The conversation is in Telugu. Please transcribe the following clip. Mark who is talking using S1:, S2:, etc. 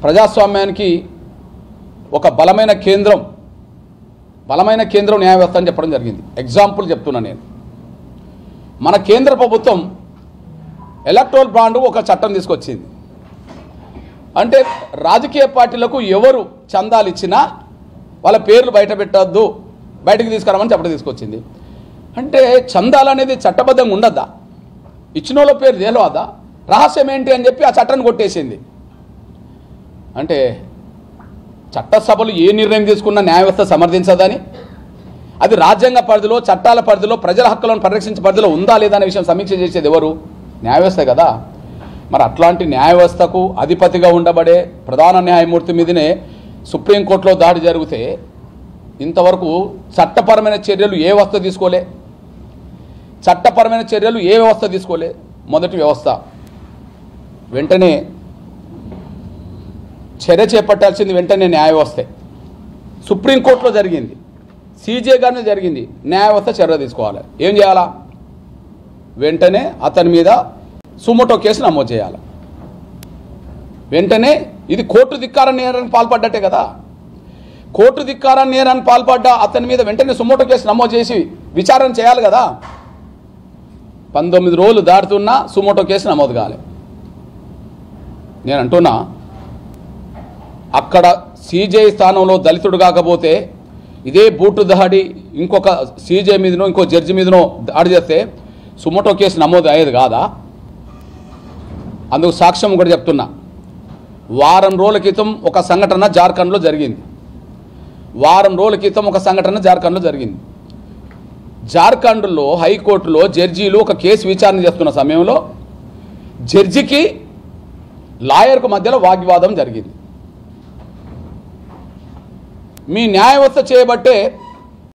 S1: ప్రజాస్వామ్యానికి ఒక బలమైన కేంద్రం న్యాయ వ్యవస్థ అని చెప్పడం జరిగింది. ఎగ్జాంపుల్ చెప్తున్నా నేను. మన కేంద్ర ప్రభుత్వం ఎలక్టోరల్ బాండ్ ఒక చట్టం తీసుకొచ్చింది. అంటే రాజకీయ పార్టీలకు ఎవరు చందాలు ఇచ్చినా వాళ్ళ పేర్లు బయట పెట్టద్దు, బయటకు తీసుకురామని చెప్పడం తీసుకొచ్చింది. అంటే చందాలు అనేది చట్టబద్ధంగా ఉండద్దా? ఇచ్చిన వాళ్ళ పేరు తెలియదా? రహస్యం ఏంటి అని చెప్పి ఆ చట్టాన్ని కొట్టేసింది. అంటే చట్టసభలు ఏ నిర్ణయం తీసుకున్నా న్యాయ వ్యవస్థ సమర్థించదని, అది రాజ్యాంగ పరిధిలో, చట్టాల పరిధిలో, ప్రజల హక్కులను పరిరక్షించే పరిధిలో ఉందా లేదా అనే విషయం సమీక్ష చేసేది ఎవరు? న్యాయ వ్యవస్థ కదా. మరి అట్లాంటి న్యాయ వ్యవస్థకు అధిపతిగా ఉండబడే ప్రధాన న్యాయమూర్తి మీదనే సుప్రీంకోర్టులో దాడి జరిగితే ఇంతవరకు చట్టపరమైన చర్యలు ఏ వ్యవస్థ తీసుకోలే. మొదటి వ్యవస్థ వెంటనే చర్య చేపట్టాల్సింది వెంటనే న్యాయ వ్యవస్థే. సుప్రీంకోర్టులో జరిగింది, సీజే గారిని జరిగింది. న్యాయ వ్యవస్థ చర్య తీసుకోవాలి. ఏం చేయాలా? వెంటనే అతని మీద సుమోటో కేసు నమోదు చేయాలి. వెంటనే ఇది కోర్టు ధిక్కార నేరానికి పాల్పడ్డట్టే కదా. కోర్టు ధిక్కార నేరానికి పాల్పడ్డ అతని మీద వెంటనే సుమోటో కేసు నమోదు చేసి విచారణ చేయాలి కదా. 19 రోజులు దాటుతున్నా సుమోటో కేసు నమోదు కాలే. నేను అంటున్నా, అక్కడ సీజే స్థానంలో దళితుడు కాకపోతే ఇదే బూటు దాడి ఇంకొక సీజే మీదనో ఇంకో జడ్జి మీదనో దాడి చేస్తే సుమోటో కేసు నమోదు అయ్యేది కాదా? అందుకు సాక్ష్యం కూడా చెప్తున్నా. వారం రోజుల క్రితం ఒక సంఘటన జార్ఖండ్లో జరిగింది. జార్ఖండ్లో హైకోర్టులో జడ్జీలు ఒక కేసు విచారణ చేస్తున్న సమయంలో జడ్జికి లాయర్కు మధ్యలో వాగ్వివాదం జరిగింది. మీ న్యాయ వ్యవస్థ చేయబట్టే